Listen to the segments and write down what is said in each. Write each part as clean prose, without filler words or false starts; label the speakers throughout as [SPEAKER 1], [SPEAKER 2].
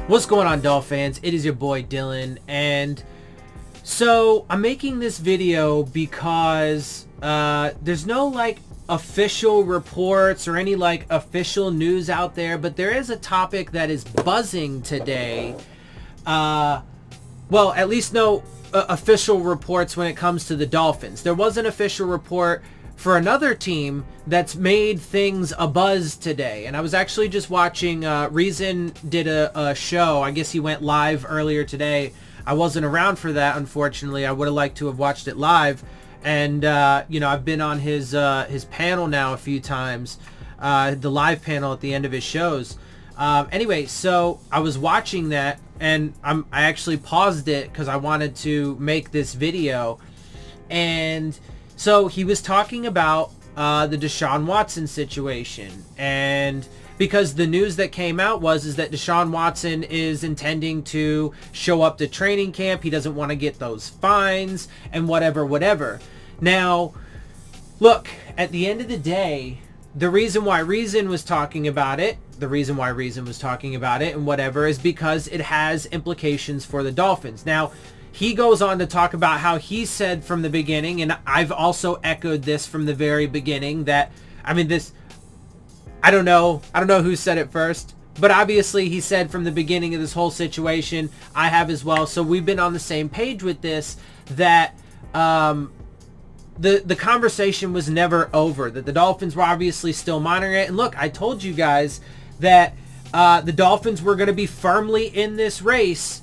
[SPEAKER 1] What's going on, Dolphins? It is your boy Dillon, and so I'm making this video because there's no official reports or any official news out there, but there is a topic that is buzzing today. Well, at least no official reports when it comes to the Dolphins. There was an official report for another team that's made things a buzz today. And I was actually just watching, Reason did a show. I guess he went live earlier today. I wasn't around for that, unfortunately. I would have liked to have watched it live. And, I've been on his panel now a few times, the live panel at the end of his shows. Anyway, so I was watching that, and I actually paused it because I wanted to make this video. And so he was talking about the Deshaun Watson situation, and because the news that came out is that Deshaun Watson is intending to show up to training camp. He doesn't want to get those fines and whatever. Now, look, at the end of the day, the reason why Reason was talking about it and whatever is because it has implications for the Dolphins. Now, he goes on to talk about how he said from the beginning, and I've also echoed this from the very beginning, that, I don't know who said it first, but obviously he said from the beginning of this whole situation, I have as well, so we've been on the same page with this, that the conversation was never over, that the Dolphins were obviously still monitoring it. And look, I told you guys that the Dolphins were going to be firmly in this race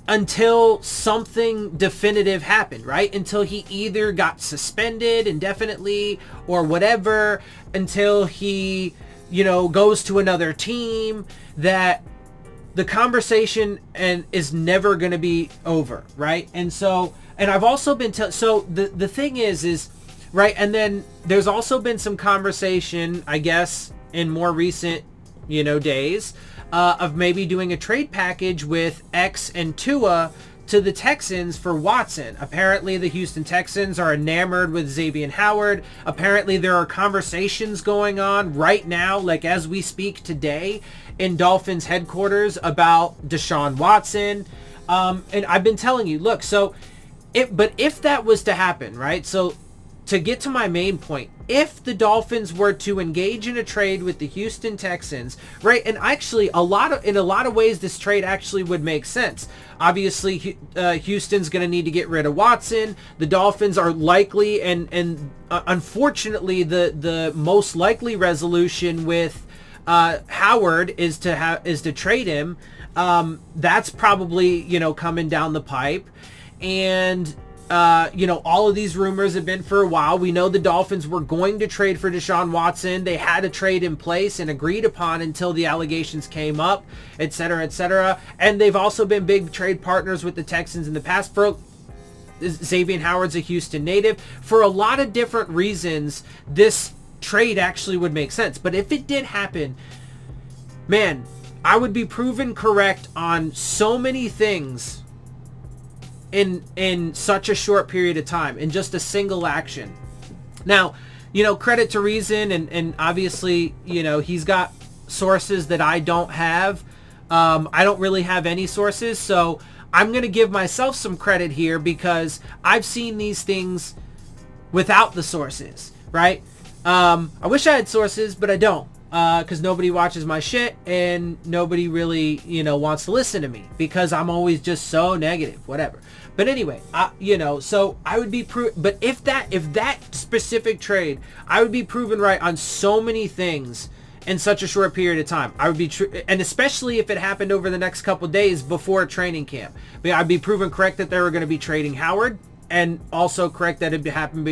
[SPEAKER 1] until something definitive happened, right? Until he either got suspended indefinitely or whatever, until he, goes to another team, that the conversation is never going to be over, right? And so, and I've also been so the thing is right, and then there's also been some conversation, I guess, in more recent, days, of maybe doing a trade package with X and Tua to the Texans for Watson. Apparently the Houston Texans are enamored with Xavier Howard. Apparently there are conversations going on right now, like as we speak today, in Dolphins headquarters about Deshaun Watson. And I've been telling you, look, but if that was to happen, right? So to get to my main point, if the Dolphins were to engage in a trade with the Houston Texans, right, and actually in a lot of ways this trade actually would make sense. Obviously, Houston's going to need to get rid of Watson. The Dolphins are likely, and unfortunately, the most likely resolution with Howard is to trade him. That's probably coming down the pipe, and all of these rumors have been for a while. We know the Dolphins were going to trade for Deshaun Watson. They had a trade in place and agreed upon until the allegations came up, et cetera. And they've also been big trade partners with the Texans in the past. For Xavier Howard's a Houston native. For a lot of different reasons, this trade actually would make sense. But if it did happen, man, I would be proven correct on so many things in such a short period of time, in just a single action. Now, credit to Reason, and obviously, he's got sources that I don't have. I don't really have any sources, so I'm going to give myself some credit here because I've seen these things without the sources, right? I wish I had sources, but I don't, because nobody watches my shit and nobody really, wants to listen to me because I'm always just so negative, whatever. But anyway, so I would be but if that specific trade, I would be proven right on so many things in such a short period of time. I would be and especially if it happened over the next couple days before training camp. But I'd be proven correct that they were going to be trading Howard, and also correct that it happened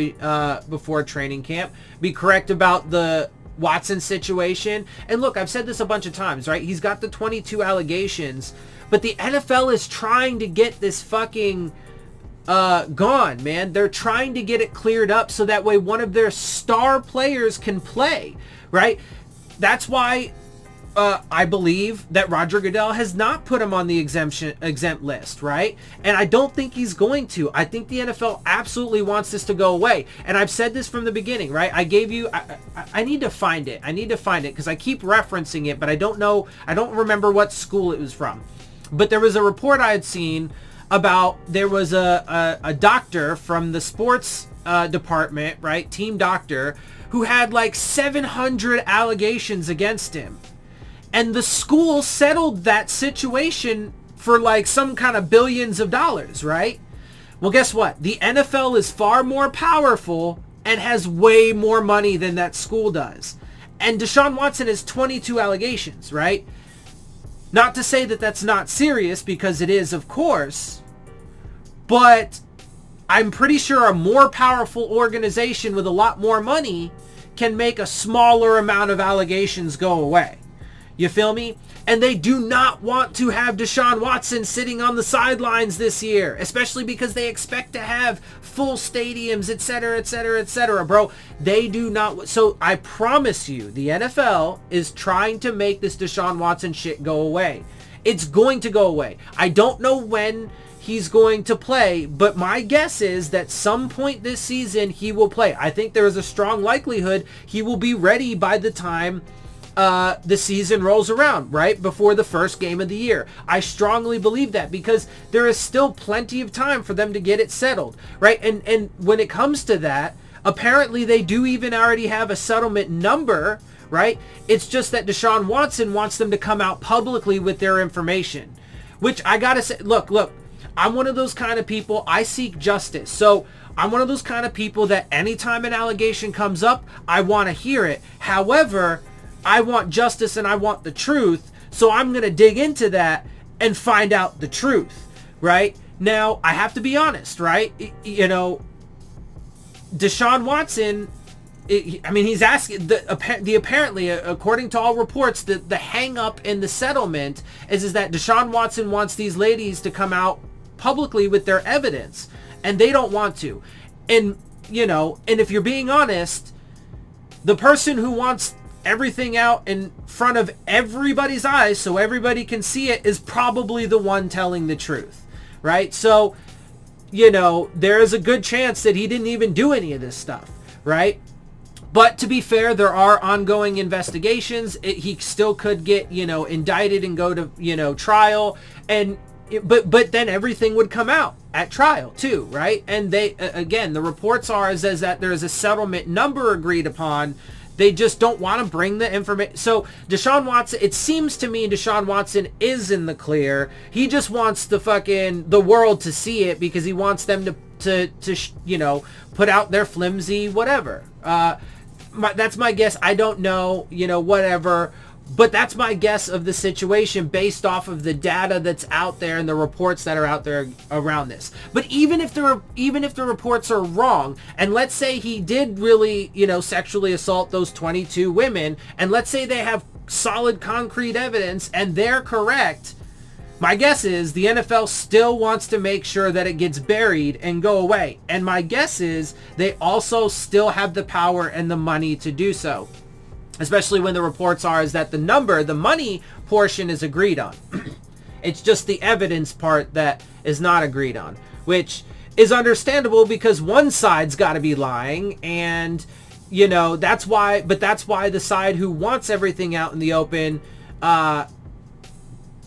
[SPEAKER 1] before training camp. Be correct about the Watson situation. And look, I've said this a bunch of times, right? He's got the 22 allegations, but the NFL is trying to get this fucking gone, man. They're trying to get it cleared up so that way one of their star players can play, right? That's why I believe that Roger Goodell has not put him on the exempt list, right? And I don't think he's going to. I think the NFL absolutely wants this to go away. And I've said this from the beginning, right? I gave you, I need to find it. I need to find it because I keep referencing it, but I don't know, I don't remember what school it was from. But there was a report I had seen about there was a doctor from the sports department, right, team doctor, who had like 700 allegations against him. And the school settled that situation for like some kind of billions of dollars, right? Well, guess what? The NFL is far more powerful and has way more money than that school does. And Deshaun Watson has 22 allegations, right? Not to say that that's not serious, because it is, of course. But I'm pretty sure a more powerful organization with a lot more money can make a smaller amount of allegations go away. You feel me? And they do not want to have Deshaun Watson sitting on the sidelines this year, especially because they expect to have full stadiums, etc., etc., etc., bro. They do not. So I promise you, the NFL is trying to make this Deshaun Watson shit go away. It's going to go away. I don't know when he's going to play, but my guess is that some point this season he will play. I think there is a strong likelihood he will be ready by the time the season rolls around, right before the first game of the year. I strongly believe that, because there is still plenty of time for them to get it settled, right? And when it comes to that, apparently they do even already have a settlement number, right? It's just that Deshaun Watson wants them to come out publicly with their information, which I gotta say, look, I'm one of those kind of people. I seek justice. So I'm one of those kind of people that anytime an allegation comes up, I want to hear it. However, I want justice and I want the truth. So I'm going to dig into that and find out the truth, right? Now, I have to be honest, right? You know, Deshaun Watson, he's asking, apparently, according to all reports, the hang up in the settlement is that Deshaun Watson wants these ladies to come out publicly with their evidence, and they don't want to. And, you know, and if you're being honest, the person who wants everything out in front of everybody's eyes so everybody can see it is probably the one telling the truth, right? So, you know, there is a good chance that he didn't even do any of this stuff, right? But to be fair, there are ongoing investigations. He still could get, you know, indicted and go to, you know, trial, and but then everything would come out at trial too, right? And they, again, the reports are is that there is a settlement number agreed upon. They just don't want to bring the information. So Deshaun Watson, it seems to me Deshaun Watson is in the clear. He just wants the world to see it, because he wants them to you know, put out their flimsy whatever. That's my guess. I don't know, you know, whatever. But that's my guess of the situation based off of the data that's out there and the reports that are out there around this. But even if the reports are wrong, and let's say he did really, you know, sexually assault those 22 women, and let's say they have solid concrete evidence and they're correct, my guess is the NFL still wants to make sure that it gets buried and go away. And my guess is they also still have the power and the money to do so. Especially when the reports are is that the money portion is agreed on. It's just the evidence part that is not agreed on, which is understandable because one side's got to be lying, and, you know, that's why the side who wants everything out in the open,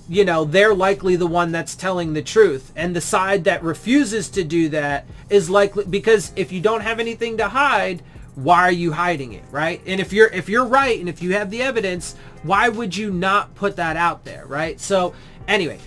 [SPEAKER 1] you know, they're likely the one that's telling the truth. And the side that refuses to do that is likely, because if you don't have anything to hide, why are you hiding it, right? And if you're right, and if you have the evidence, why would you not put that out there, right? So anyway,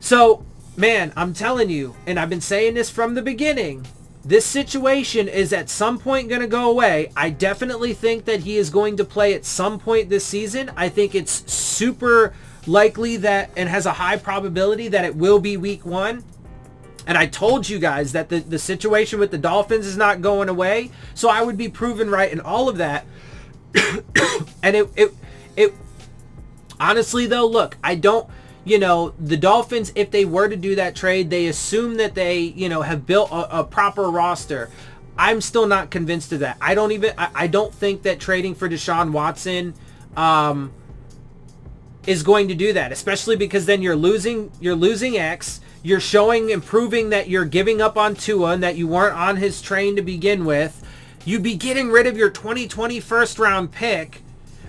[SPEAKER 1] so man, I'm telling you, and I've been saying this from the beginning, this situation is at some point going to go away. I definitely think that he is going to play at some point this season. I think it's super likely that, and has a high probability that it will be week 1. And I told you guys that the situation with the Dolphins is not going away. So I would be proven right in all of that. And it honestly though, look, I don't, you know, the Dolphins, if they were to do that trade, they assume that they, you know, have built a proper roster. I'm still not convinced of that. I don't think that trading for Deshaun Watson is going to do that, especially because then you're losing X. You're showing and proving that you're giving up on Tua and that you weren't on his train to begin with. You'd be getting rid of your 2020 first round pick.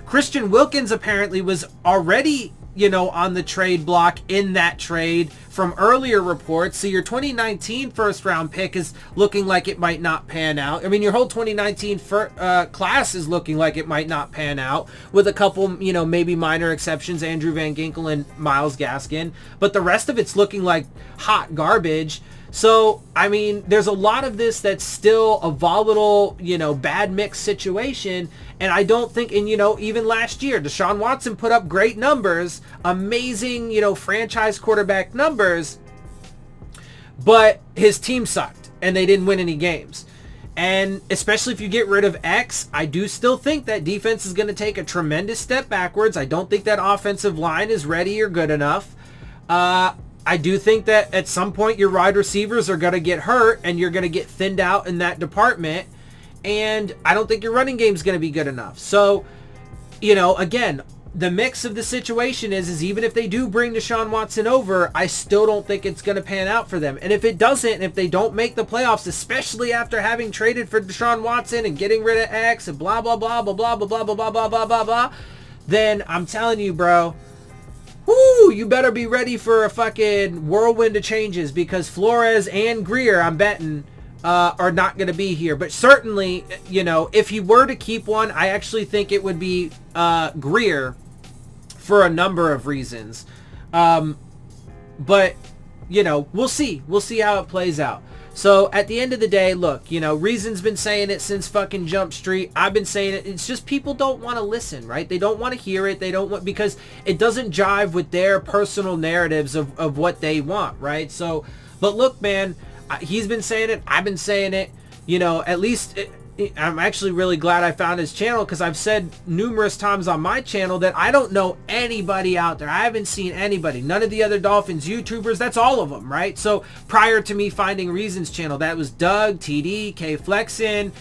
[SPEAKER 1] Christian Wilkins apparently was already, on the trade block in that trade from earlier reports. So your 2019 first round pick is looking like it might not pan out. I mean, your whole 2019 class is looking like it might not pan out, with a couple, maybe minor exceptions, Andrew Van Ginkel and Myles Gaskin. But the rest of it's looking like hot garbage. So, I mean, there's a lot of this that's still a volatile, bad mix situation. And I don't think, and, even last year, Deshaun Watson put up great numbers, amazing, franchise quarterback numbers, but his team sucked and they didn't win any games. And especially if you get rid of X, I do still think that defense is going to take a tremendous step backwards. I don't think that offensive line is ready or good enough. I do think that at some point your wide receivers are going to get hurt and you're going to get thinned out in that department. And I don't think your running game is going to be good enough. So, again, the mix of the situation is even if they do bring Deshaun Watson over, I still don't think it's going to pan out for them. And if it doesn't, and if they don't make the playoffs, especially after having traded for Deshaun Watson and getting rid of X and blah, blah, blah, blah, blah, blah, blah, blah, blah, blah, blah, blah, blah, then I'm telling you, bro, whoo, you better be ready for a fucking whirlwind of changes, because Flores and Greer, I'm betting, are not going to be here. But certainly, if he were to keep one, I actually think it would be Greer for a number of reasons. But, we'll see. We'll see how it plays out. So at the end of the day, look, Reason's been saying it since fucking Jump Street. I've been saying it. It's just people don't want to listen, right? They don't want to hear it. They don't want, because it doesn't jive with their personal narratives of what they want, right? So, but look, man, he's been saying it. I've been saying it. At least I'm actually really glad I found his channel, because I've said numerous times on my channel that I don't know anybody out there. I haven't seen anybody. None of the other Dolphins YouTubers. That's all of them, right? So prior to me finding Reason's channel, that was Doug, TD, K Flexin,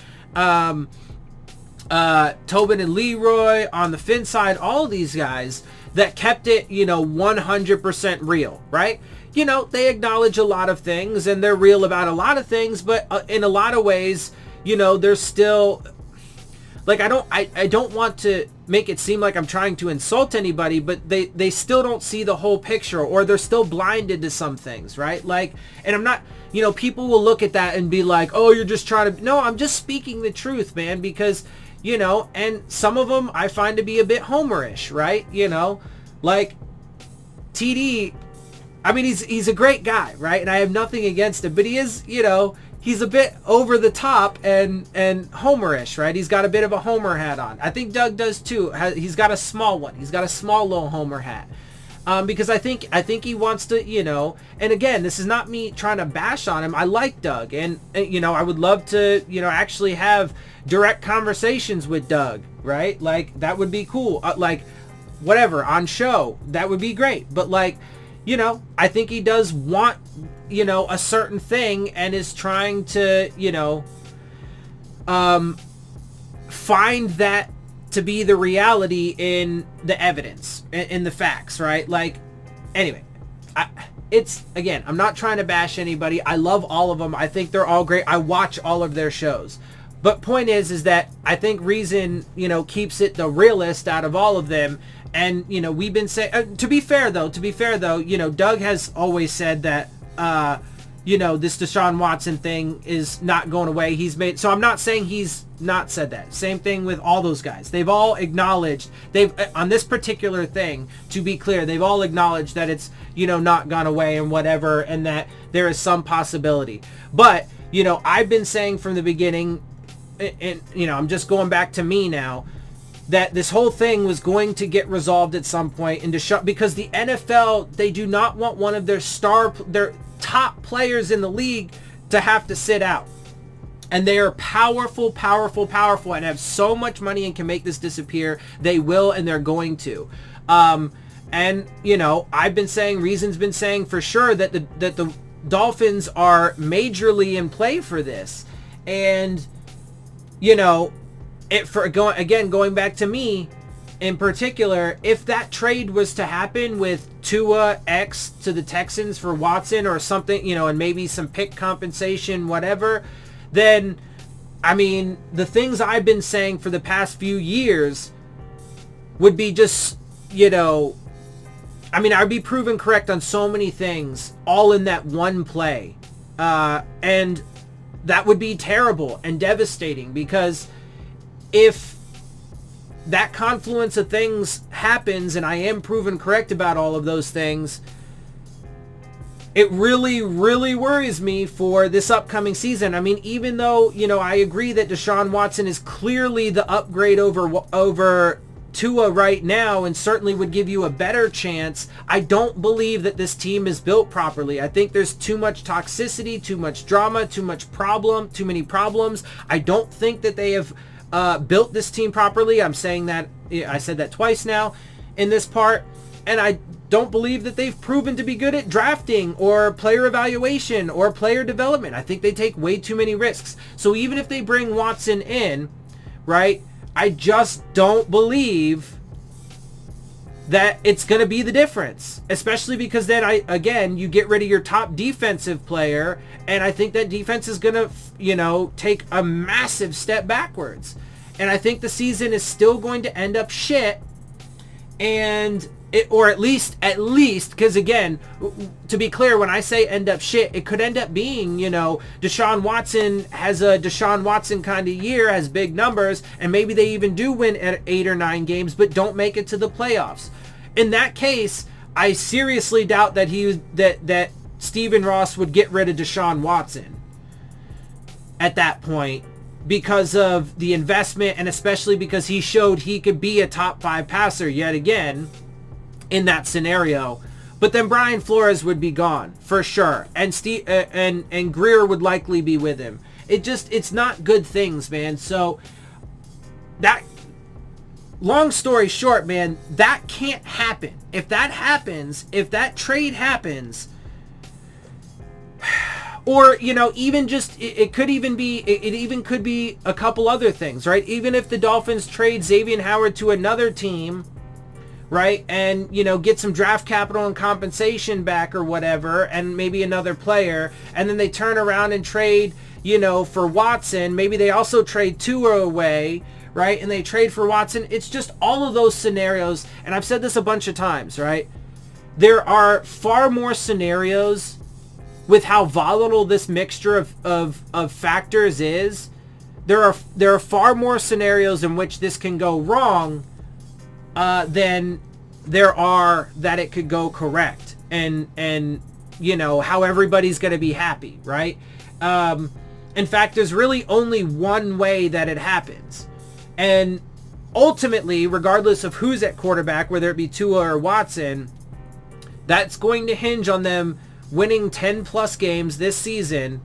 [SPEAKER 1] Tobin and Leroy on the Phins side, all these guys that kept it, 100% real, right? They acknowledge a lot of things and they're real about a lot of things, but in a lot of ways, there's still, like, I don't want to make it seem like I'm trying to insult anybody, but they still don't see the whole picture, or they're still blinded to some things, right? Like, and I'm not, people will look at that and be like, oh, you're just trying to, no, I'm just speaking the truth, man, because, and some of them I find to be a bit Homerish, right? Like TD, I mean, he's a great guy, right? And I have nothing against him, but he is, he's a bit over the top and Homerish, right? He's got a bit of a Homer hat on. I think Doug does too. He's got a small one. He's got a small little Homer hat. Because I think he wants to, and again, this is not me trying to bash on him. I like Doug, and I would love to, actually have direct conversations with Doug, right? Like, that would be cool. Like, whatever, on show, that would be great. But like, I think he does want, a certain thing, and is trying to, find that to be the reality in the evidence, in the facts, right? Like, anyway, again, I'm not trying to bash anybody. I love all of them. I think they're all great. I watch all of their shows. But point is that I think Reason, keeps it the realest out of all of them. And, we've been saying, to be fair though, Doug has always said that, this Deshaun Watson thing is not going away. So I'm not saying he's not said that. Same thing with all those guys. They've all acknowledged, on this particular thing, to be clear, they've all acknowledged that it's, not gone away and whatever, and that there is some possibility. But, I've been saying from the beginning, and, I'm just going back to me now, that this whole thing was going to get resolved at some point, because the NFL, they do not want one of their top players in the league to have to sit out. And they are powerful, and have so much money and can make this disappear. They will, and they're going to. And, I've been saying, Reason's been saying for sure that the Dolphins are majorly in play for this. And, going back to me in particular, if that trade was to happen with Tua X to the Texans for Watson or something, and maybe some pick compensation, whatever, then, I mean, the things I've been saying for the past few years would be just, I mean, I'd be proven correct on so many things, all in that one play. And that would be terrible and devastating, because if that confluence of things happens and I am proven correct about all of those things, it really, really worries me for this upcoming season. I mean, even though, I agree that Deshaun Watson is clearly the upgrade over Tua right now and certainly would give you a better chance, I don't believe that this team is built properly. I think there's too much toxicity, too much drama, too many problems. I don't think that they have built this team properly. I'm saying that, I said that twice now in this part, and I don't believe that they've proven to be good at drafting or player evaluation or player development. I think they take way too many risks. So even if they bring Watson in, right, I just don't believe that it's going to be the difference, especially because then again, you get rid of your top defensive player, and I think that defense is going to, take a massive step backwards. And I think the season is still going to end up shit, or at least, because again, to be clear, when I say end up shit, it could end up being, Deshaun Watson has a Deshaun Watson kind of year, has big numbers, and maybe they even do win at 8 or 9 games, but don't make it to the playoffs. In that case, I seriously doubt that Stephen Ross would get rid of Deshaun Watson at that point, because of the investment, and especially because he showed he could be a top 5 passer yet again in that scenario. But then Brian Flores would be gone for sure, and and Greer would likely be with him. It's not good things, man. So that, long story short, man, that can't happen. If that happens, if that trade happens, or, even just, it could even be a couple other things, right? Even if the Dolphins trade Xavier Howard to another team, right, and, get some draft capital and compensation back or whatever, and maybe another player, and then they turn around and trade, for Watson, maybe they also trade Tua away, right, and they trade for Watson. It's just all of those scenarios, and I've said this a bunch of times, right? There are far more scenarios with how volatile this mixture of factors is. There are far more scenarios in which this can go wrong than there are that it could go correct, and how everybody's going to be happy, right? In fact, there's really only one way that it happens, and ultimately, regardless of who's at quarterback, whether it be Tua or Watson, that's going to hinge on them winning 10 plus games this season,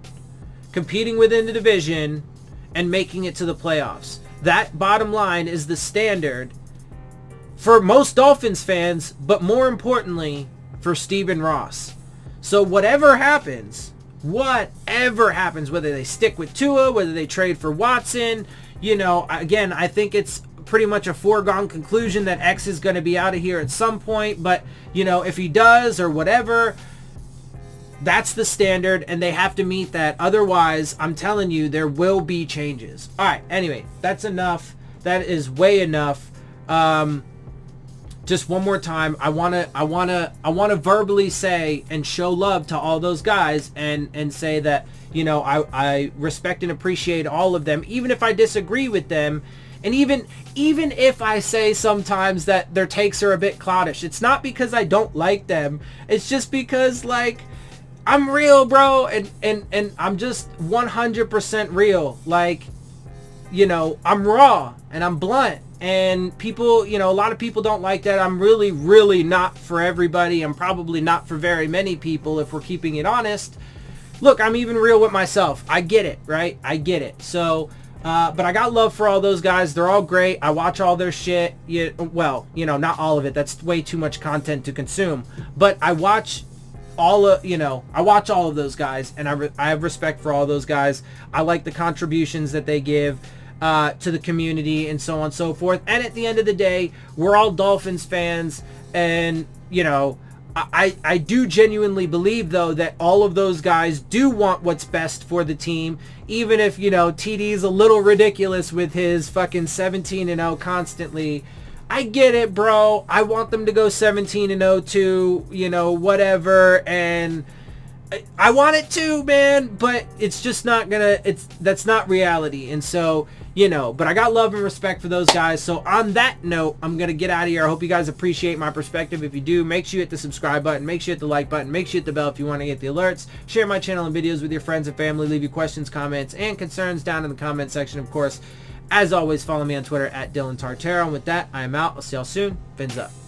[SPEAKER 1] competing within the division, and making it to the playoffs. That, bottom line, is the standard for most Dolphins fans, but more importantly, for Stephen Ross. So whatever happens, whether they stick with Tua, whether they trade for Watson, again, I think it's pretty much a foregone conclusion that X is going to be out of here at some point, but, if he does or whatever, that's the standard, and they have to meet that. Otherwise, I'm telling you, there will be changes. All right, anyway, that's enough. That is way enough. Just one more time, I wanna verbally say and show love to all those guys, and say that, I respect and appreciate all of them, even if I disagree with them. And even if I say sometimes that their takes are a bit clowdish, it's not because I don't like them. It's just because, like, I'm real, bro, and I'm just 100% real. Like, I'm raw and I'm blunt, and people, a lot of people don't like that. I'm really, really not for everybody. I'm probably not for very many people, if we're keeping it honest. Look, I'm even real with myself. I get it, right? I get it. So, but I got love for all those guys. They're all great. I watch all their shit. Not all of it. That's way too much content to consume. But I watch I watch all of those guys, and I have respect for all those guys. I like the contributions that they give to the community, and so on and so forth. And at the end of the day, we're all Dolphins fans, and I do genuinely believe, though, that all of those guys do want what's best for the team, even if, TD's a little ridiculous with his fucking 17-0 constantly. I get it, bro. I want them to go 17-0 too, you know, whatever. And I want it too, man, but it's just not gonna, that's not reality. And so, you know, but I got love and respect for those guys. So on that note, I'm gonna get out of here. I hope you guys appreciate my perspective. If you do, make sure you hit the subscribe button, make sure you hit the like button, make sure you hit the bell if you want to get the alerts. Share my channel and videos with your friends and family. Leave your questions, comments, and concerns down in the comment section. Of course, as always, follow me on Twitter at Dillon Tartaro. And with that, I am out. I'll see y'all soon. Fins up.